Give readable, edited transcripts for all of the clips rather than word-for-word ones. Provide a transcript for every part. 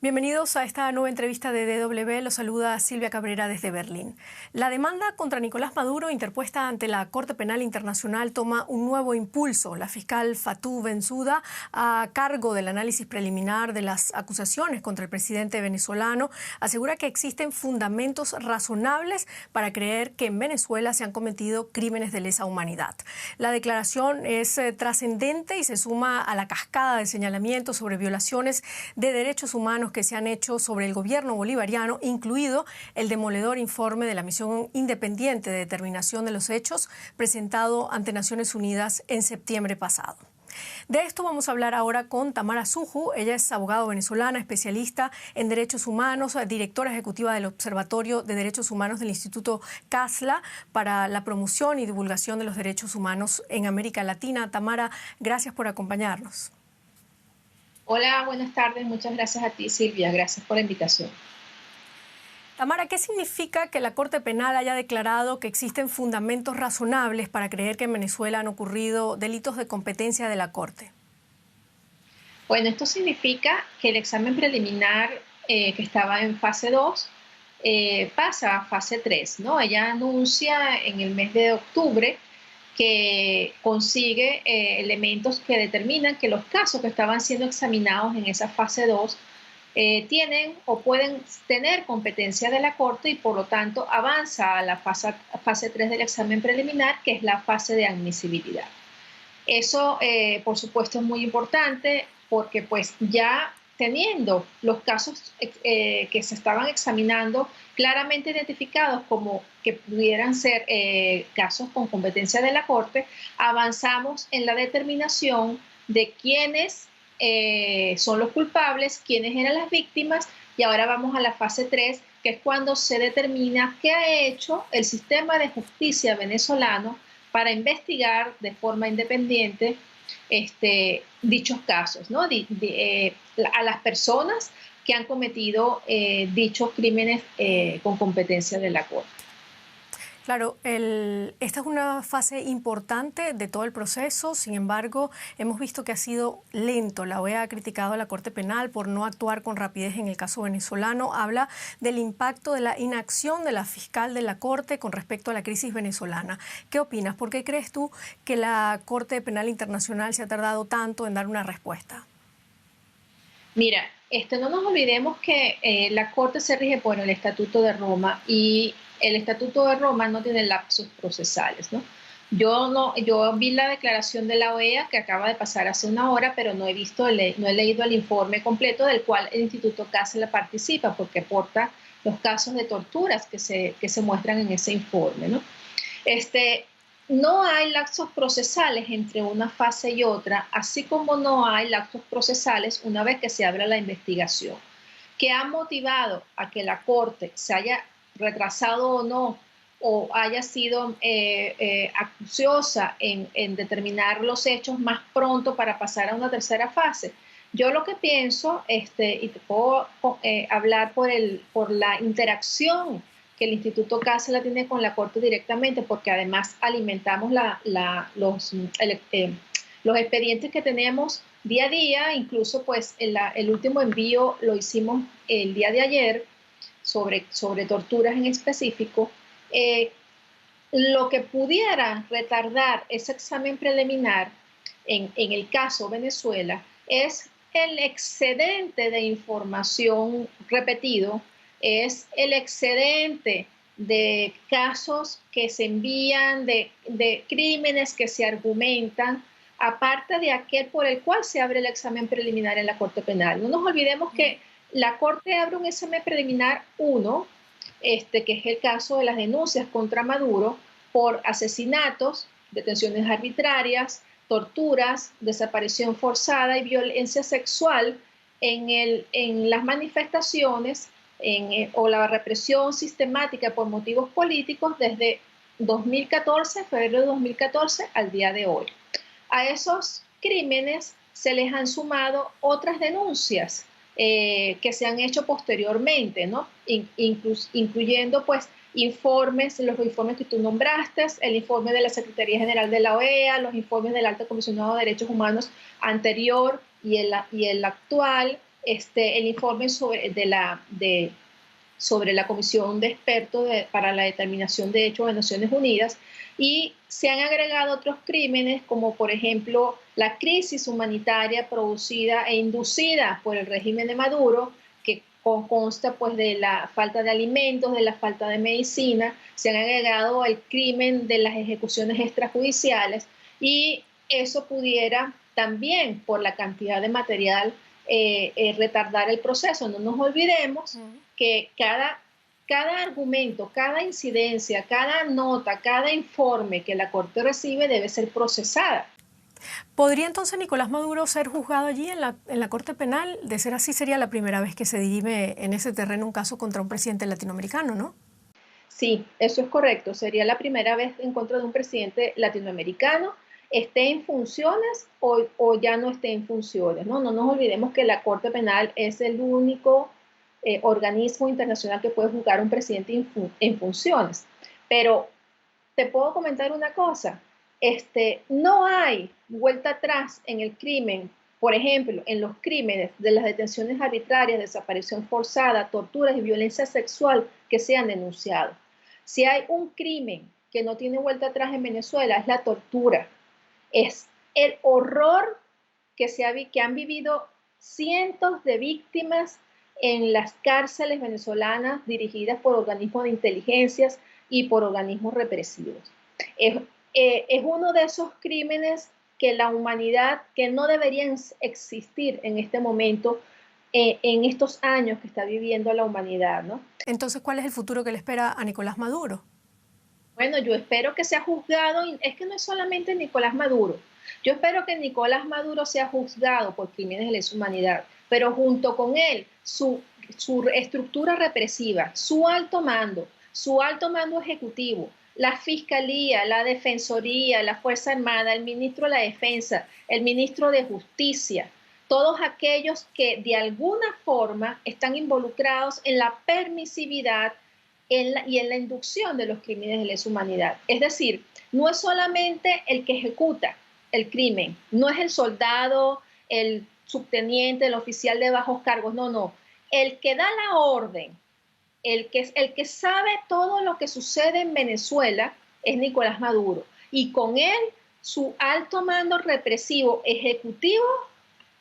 Bienvenidos a esta nueva entrevista de DW. Los saluda Silvia Cabrera desde Berlín. La demanda contra Nicolás Maduro interpuesta ante la Corte Penal Internacional toma un nuevo impulso. La fiscal Fatou Bensouda, a cargo del análisis preliminar de las acusaciones contra el presidente venezolano, asegura que existen fundamentos razonables para creer que en Venezuela se han cometido crímenes de lesa humanidad. La declaración es trascendente y se suma a la cascada de señalamientos sobre violaciones de derechos humanos que se han hecho sobre el gobierno bolivariano, incluido el demoledor informe de la Misión Independiente de Determinación de los Hechos presentado ante Naciones Unidas en septiembre pasado. De esto vamos a hablar ahora con Tamara Suju. Ella es abogada venezolana, especialista en derechos humanos, directora ejecutiva del Observatorio de Derechos Humanos del Instituto CASLA para la promoción y divulgación de los derechos humanos en América Latina. Tamara, gracias por acompañarnos. Hola, buenas tardes. Muchas gracias a ti, Silvia. Gracias por la invitación. Tamara, ¿qué significa que la Corte Penal haya declarado que existen fundamentos razonables para creer que en Venezuela han ocurrido delitos de competencia de la Corte? Bueno, esto significa que el examen preliminar que estaba en fase 2 pasa a fase 3, ¿no? Ella anuncia en el mes de octubre que consigue elementos que determinan que los casos que estaban siendo examinados en esa fase 2 tienen o pueden tener competencia de la Corte y por lo tanto avanza a la fase 3 del examen preliminar, que es la fase de admisibilidad. Eso, por supuesto, es muy importante porque pues ya teniendo los casos que se estaban examinando claramente identificados como que pudieran ser casos con competencia de la Corte, avanzamos en la determinación de quiénes son los culpables, quiénes eran las víctimas, y ahora vamos a la fase 3, que es cuando se determina qué ha hecho el sistema de justicia venezolano para investigar de forma independiente dichos casos, ¿no? A las personas que han cometido dichos crímenes con competencia de la Corte. Claro, esta es una fase importante de todo el proceso. Sin embargo, hemos visto que ha sido lento. La OEA ha criticado a la Corte Penal por no actuar con rapidez en el caso venezolano. Habla del impacto de la inacción de la fiscal de la Corte con respecto a la crisis venezolana. ¿Qué opinas? ¿Por qué crees tú que la Corte Penal Internacional se ha tardado tanto en dar una respuesta? Mira, no nos olvidemos que la Corte se rige por el Estatuto de Roma y el Estatuto de Roma no tiene lapsos procesales, ¿no? Yo vi la declaración de la OEA que acaba de pasar hace una hora, pero no he leído el informe completo del cual el Instituto CASLA participa porque aporta los casos de torturas que se muestran en ese informe, ¿no? No hay lapsos procesales entre una fase y otra, así como no hay lapsos procesales una vez que se abre la investigación. ¿Qué ha motivado a que la Corte se haya retrasado o no, o haya sido acuciosa en determinar los hechos más pronto para pasar a una tercera fase? Yo lo que pienso, y te puedo hablar por la interacción que el Instituto CASLA tiene con la Corte directamente, porque además alimentamos los expedientes que tenemos día a día. Incluso pues el último envío lo hicimos el día de ayer sobre torturas en específico. Lo que pudiera retardar ese examen preliminar en el caso Venezuela es el excedente de información repetido, es el excedente de casos que se envían, de crímenes que se argumentan, aparte de aquel por el cual se abre el examen preliminar en la Corte Penal. No nos olvidemos que la Corte abre un examen preliminar 1, que es el caso de las denuncias contra Maduro por asesinatos, detenciones arbitrarias, torturas, desaparición forzada y violencia sexual en las manifestaciones o la represión sistemática por motivos políticos desde 2014, febrero de 2014 al día de hoy. A esos crímenes se les han sumado otras denuncias que se han hecho posteriormente, ¿no? Incluyendo pues los informes que tú nombraste, el informe de la Secretaría General de la OEA, los informes del Alto Comisionado de Derechos Humanos anterior y el actual, el informe sobre la Comisión de Expertos para la Determinación de Hechos de Naciones Unidas, y se han agregado otros crímenes como por ejemplo la crisis humanitaria producida e inducida por el régimen de Maduro, que consta pues de la falta de alimentos, de la falta de medicina. Se han agregado el crimen de las ejecuciones extrajudiciales, y eso pudiera también, por la cantidad de material, retardar el proceso. No nos olvidemos que cada argumento, cada incidencia, cada nota, cada informe que la Corte recibe debe ser procesada. ¿Podría entonces Nicolás Maduro ser juzgado allí en la Corte Penal? De ser así, sería la primera vez que se dirime en ese terreno un caso contra un presidente latinoamericano, ¿no? Sí, eso es correcto. Sería la primera vez en contra de un presidente latinoamericano, esté en funciones o ya no esté en funciones, ¿no? No nos olvidemos que la Corte Penal es el único organismo internacional que puede juzgar a un presidente en funciones. Pero te puedo comentar una cosa, no hay vuelta atrás en el crimen. Por ejemplo, en los crímenes de las detenciones arbitrarias, desaparición forzada, torturas y violencia sexual que se han denunciado. Si hay un crimen que no tiene vuelta atrás en Venezuela, es la tortura. Es el horror que han vivido cientos de víctimas en las cárceles venezolanas dirigidas por organismos de inteligencias y por organismos represivos. Es uno de esos crímenes que la humanidad, que no deberían existir en este momento, en estos años que está viviendo la humanidad, ¿no? Entonces, ¿cuál es el futuro que le espera a Nicolás Maduro? Bueno, yo espero que sea juzgado, y es que no es solamente Nicolás Maduro. Yo espero que Nicolás Maduro sea juzgado por crímenes de lesa humanidad, pero junto con él, su estructura represiva, su alto mando ejecutivo, la Fiscalía, la Defensoría, la Fuerza Armada, el ministro de la Defensa, el ministro de Justicia, todos aquellos que de alguna forma están involucrados en la permisividad y en la inducción de los crímenes de lesa humanidad. Es decir, no es solamente el que ejecuta el crimen, no es el soldado, el subteniente, el oficial de bajos cargos, no. El que da la orden, el que sabe todo lo que sucede en Venezuela es Nicolás Maduro. Y con él, su alto mando represivo, ejecutivo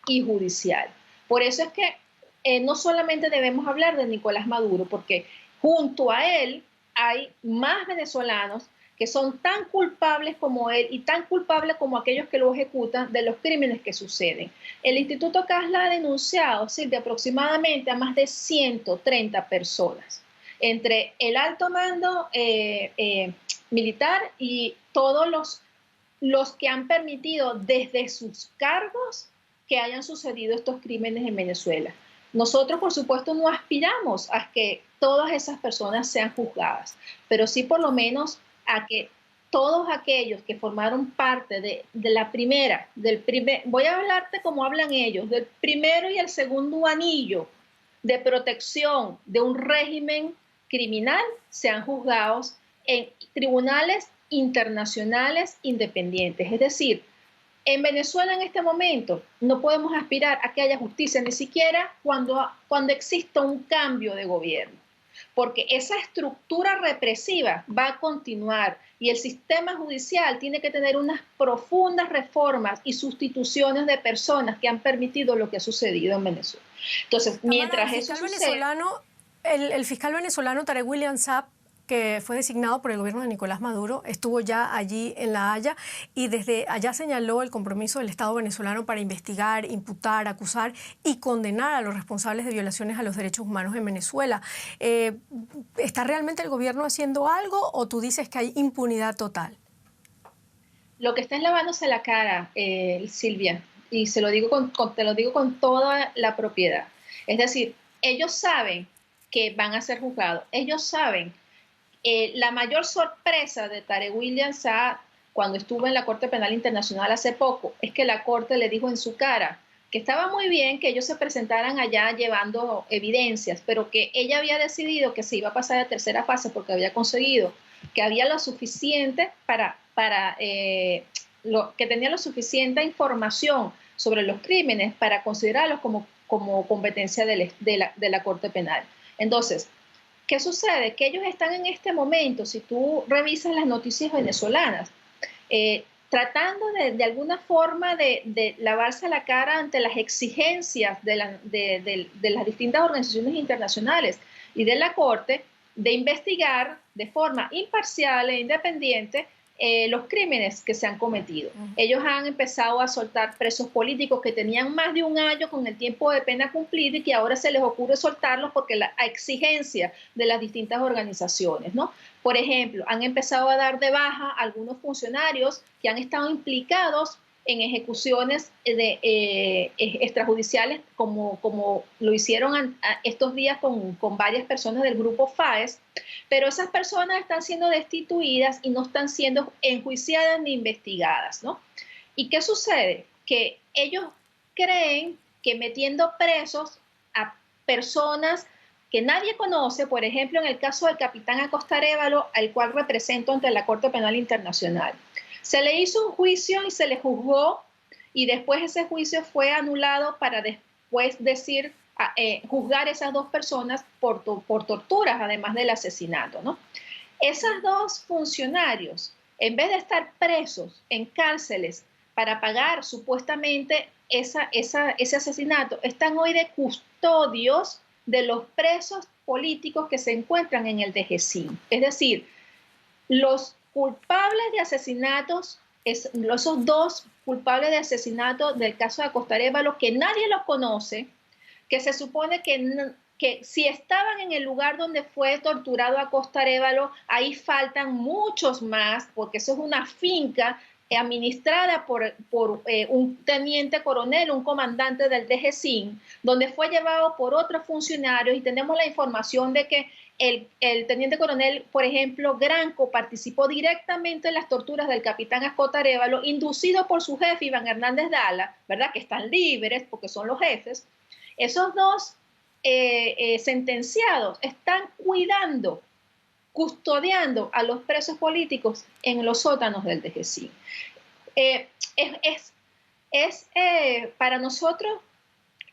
y judicial. Por eso es que no solamente debemos hablar de Nicolás Maduro, porque junto a él hay más venezolanos que son tan culpables como él y tan culpables como aquellos que lo ejecutan de los crímenes que suceden. El Instituto Casla ha denunciado, Silvia, aproximadamente a más de 130 personas, entre el alto mando militar y todos los que han permitido desde sus cargos que hayan sucedido estos crímenes en Venezuela. Nosotros, por supuesto, no aspiramos a que todas esas personas sean juzgadas, pero sí por lo menos a que todos aquellos que formaron parte de la primera, voy a hablarte como hablan ellos, del primero y el segundo anillo de protección de un régimen criminal, sean juzgados en tribunales internacionales independientes. Es decir, en Venezuela en este momento no podemos aspirar a que haya justicia, ni siquiera cuando exista un cambio de gobierno, porque esa estructura represiva va a continuar y el sistema judicial tiene que tener unas profundas reformas y sustituciones de personas que han permitido lo que ha sucedido en Venezuela. Entonces, mientras eso sucede... El fiscal venezolano Tarek William Saab, que fue designado por el gobierno de Nicolás Maduro, estuvo ya allí en La Haya y desde allá señaló el compromiso del Estado venezolano para investigar, imputar, acusar y condenar a los responsables de violaciones a los derechos humanos en Venezuela. ¿Está realmente el gobierno haciendo algo o tú dices que hay impunidad total? Lo que está es lavándose la cara, Silvia, y te lo digo con toda la propiedad. Es decir, ellos saben que van a ser juzgados, ellos saben. La mayor sorpresa de Tarek William Saab cuando estuvo en la Corte Penal Internacional hace poco es que la Corte le dijo en su cara que estaba muy bien que ellos se presentaran allá llevando evidencias, pero que ella había decidido que se iba a pasar a tercera fase porque había conseguido que había lo suficiente que tenía lo suficiente información sobre los crímenes para considerarlos como como competencia de la Corte Penal. Entonces, ¿qué sucede? Que ellos están en este momento, si tú revisas las noticias venezolanas, tratando de alguna forma de lavarse la cara ante las exigencias de las distintas organizaciones internacionales y de la Corte, de investigar de forma imparcial e independiente los crímenes que se han cometido. Ellos han empezado a soltar presos políticos que tenían más de un año con el tiempo de pena cumplida y que ahora se les ocurre soltarlos porque la exigencia de las distintas organizaciones, ¿no? Por ejemplo, han empezado a dar de baja a algunos funcionarios que han estado implicados en ejecuciones extrajudiciales, como lo hicieron estos días con varias personas del grupo FAES, pero esas personas están siendo destituidas y no están siendo enjuiciadas ni investigadas, ¿no? ¿Y qué sucede? Que ellos creen que metiendo presos a personas que nadie conoce, por ejemplo, en el caso del capitán Acosta Arévalo, al cual represento ante la Corte Penal Internacional, se le hizo un juicio y se le juzgó, y después ese juicio fue anulado para después juzgar a esas dos personas por torturas, además del asesinato, ¿no? Esos dos funcionarios, en vez de estar presos en cárceles para pagar supuestamente ese asesinato, están hoy de custodios de los presos políticos que se encuentran en el DGCIN. Es decir, los culpables de asesinatos, esos dos culpables de asesinato del caso de Acosta Arévalo, que nadie los conoce, que se supone que si estaban en el lugar donde fue torturado Acosta Arévalo, ahí faltan muchos más, porque eso es una finca administrada por un teniente coronel, un comandante del DGCIN, donde fue llevado por otros funcionarios, y tenemos la información de que el teniente coronel, por ejemplo, Granco, participó directamente en las torturas del capitán Acosta Arévalo, inducido por su jefe, Iván Hernández Dala, ¿verdad? Que están libres porque son los jefes. Esos dos sentenciados están custodiando a los presos políticos en los sótanos del DGCIN. Para nosotros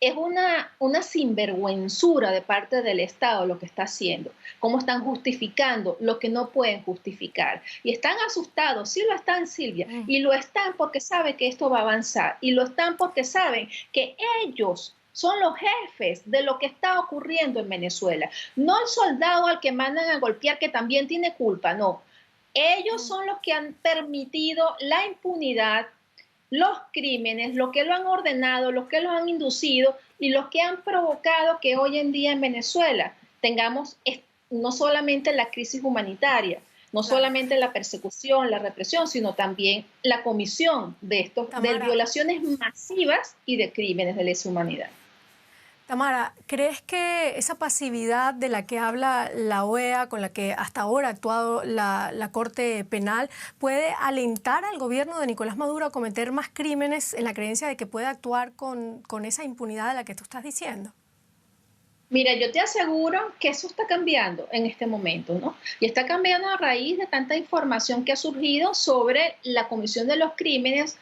es una sinvergüenzura de parte del Estado lo que está haciendo, cómo están justificando lo que no pueden justificar. Y están asustados, sí lo están, Silvia, y lo están porque saben que esto va a avanzar, y lo están porque saben que ellos son los jefes de lo que está ocurriendo en Venezuela. No el soldado al que mandan a golpear, que también tiene culpa, no. Ellos son los que han permitido la impunidad, los crímenes, los que lo han ordenado, los que lo han inducido y los que han provocado que hoy en día en Venezuela tengamos no solamente la crisis humanitaria, no solamente la persecución, la represión, sino también la comisión de violaciones masivas y de crímenes de lesa humanidad. Tamara, ¿crees que esa pasividad de la que habla la OEA, con la que hasta ahora ha actuado la Corte Penal, puede alentar al gobierno de Nicolás Maduro a cometer más crímenes en la creencia de que puede actuar con esa impunidad de la que tú estás diciendo? Mira, yo te aseguro que eso está cambiando en este momento, ¿no? Y está cambiando a raíz de tanta información que ha surgido sobre la Comisión de los Crímenes,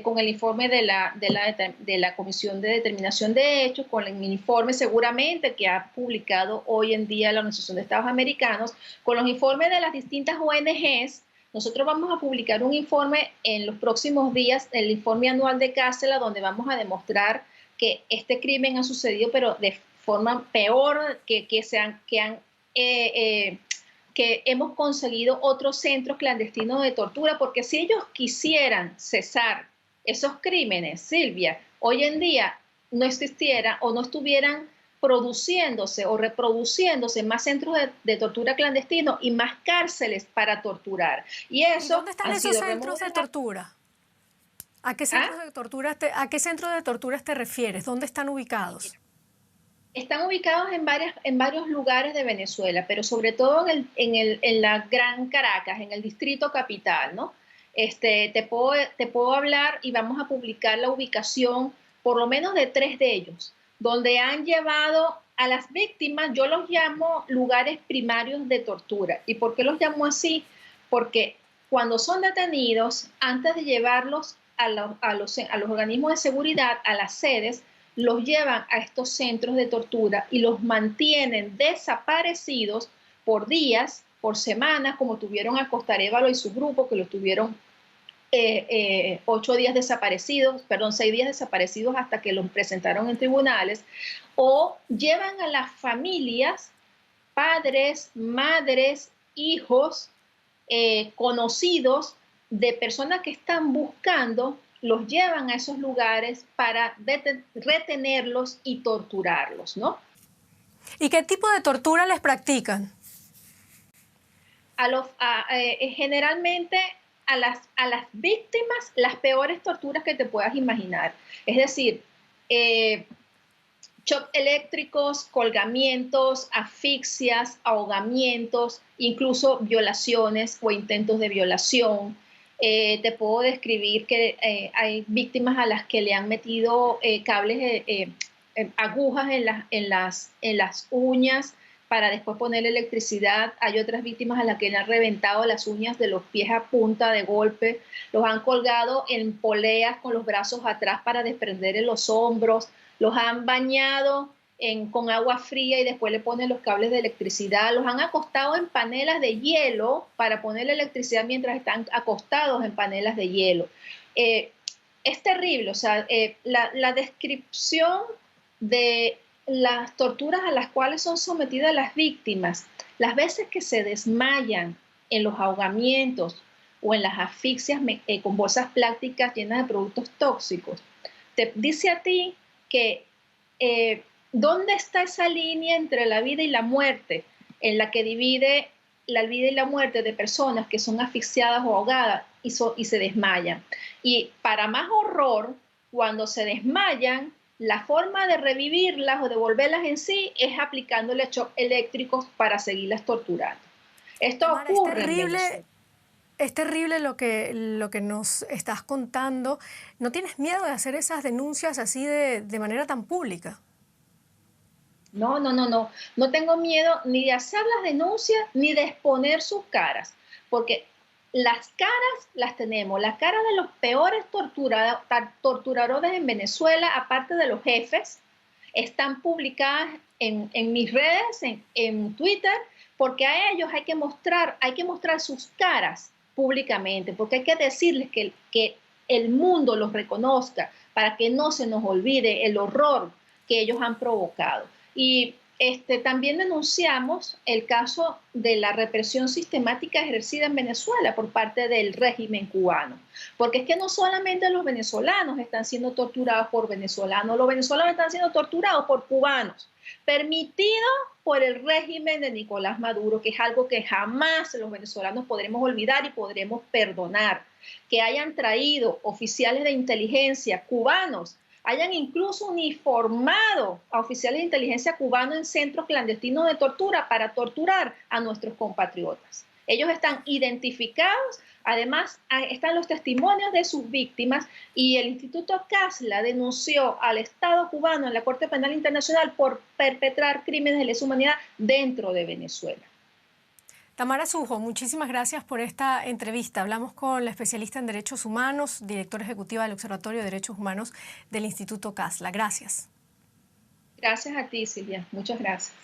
con el informe de la Comisión de Determinación de Hechos, con el informe seguramente que ha publicado hoy en día la Organización de Estados Americanos, con los informes de las distintas ONGs. Nosotros vamos a publicar un informe en los próximos días, el informe anual de Cásela, donde vamos a demostrar que este crimen ha sucedido, pero de forma peor, que hemos conseguido otros centros clandestinos de tortura, porque si ellos quisieran cesar esos crímenes, Silvia, hoy en día no existiera o no estuvieran produciéndose o reproduciéndose más centros de tortura clandestinos y más cárceles para torturar. ¿Y dónde están esos centros de tortura? ¿A qué centros de tortura te refieres? ¿Dónde están ubicados? Están ubicados en varios lugares de Venezuela, pero sobre todo en la Gran Caracas, en el Distrito Capital, ¿no? Te puedo hablar y vamos a publicar la ubicación por lo menos de 3 de ellos, donde han llevado a las víctimas. Yo los llamo lugares primarios de tortura. ¿Y por qué los llamo así? Porque cuando son detenidos, antes de llevarlos a los organismos de seguridad, a las sedes, los llevan a estos centros de tortura y los mantienen desaparecidos por días, por semanas, como tuvieron a Costarévalo y su grupo, que los tuvieron 8 días desaparecidos, perdón, 6 días desaparecidos hasta que los presentaron en tribunales, o llevan a las familias, padres, madres, hijos, conocidos de personas que están buscando, los llevan a esos lugares para retenerlos y torturarlos, ¿no? ¿Y qué tipo de tortura les practican? Generalmente a las víctimas las peores torturas que te puedas imaginar. Es decir, shock eléctricos, colgamientos, asfixias, ahogamientos, incluso violaciones o intentos de violación. Te puedo describir que hay víctimas a las que le han metido cables, agujas en las uñas para después poner electricidad. Hay otras víctimas a las que le han reventado las uñas de los pies a punta de golpe, los han colgado en poleas con los brazos atrás para desprender los hombros, los han bañado con agua fría y después le ponen los cables de electricidad, los han acostado en panelas de hielo para poner la electricidad mientras están acostados en panelas de hielo. Es terrible, o sea, la descripción de las torturas a las cuales son sometidas las víctimas, las veces que se desmayan en los ahogamientos o en las asfixias con bolsas plásticas llenas de productos tóxicos, te dice a ti que ¿dónde está esa línea entre la vida y la muerte en la que divide la vida y la muerte de personas que son asfixiadas o ahogadas y se desmayan? Y para más horror, cuando se desmayan, la forma de revivirlas o de volverlas en sí es aplicándole shock eléctricos para seguirlas torturando. Esto Tamara, ocurre en Venezuela. es terrible lo que nos estás contando. ¿No tienes miedo de hacer esas denuncias así de manera tan pública? No, no, no, no. No tengo miedo ni de hacer las denuncias ni de exponer sus caras, porque las caras las tenemos. Las caras de los peores torturadores en Venezuela, aparte de los jefes, están publicadas en mis redes, en Twitter, porque a ellos hay que mostrar sus caras públicamente, porque hay que decirles que el mundo los reconozca para que no se nos olvide el horror que ellos han provocado. Y también denunciamos el caso de la represión sistemática ejercida en Venezuela por parte del régimen cubano, porque es que no solamente los venezolanos están siendo torturados por venezolanos, los venezolanos están siendo torturados por cubanos, permitido por el régimen de Nicolás Maduro, que es algo que jamás los venezolanos podremos olvidar y podremos perdonar, que hayan traído oficiales de inteligencia cubanos, hayan incluso uniformado a oficiales de inteligencia cubanos en centros clandestinos de tortura para torturar a nuestros compatriotas. Ellos están identificados, además están los testimonios de sus víctimas y el Instituto CASLA denunció al Estado cubano en la Corte Penal Internacional por perpetrar crímenes de lesa humanidad dentro de Venezuela. Tamara Sujo, muchísimas gracias por esta entrevista. Hablamos con la especialista en Derechos Humanos, directora ejecutiva del Observatorio de Derechos Humanos del Instituto CASLA. Gracias. Gracias a ti, Silvia. Muchas gracias.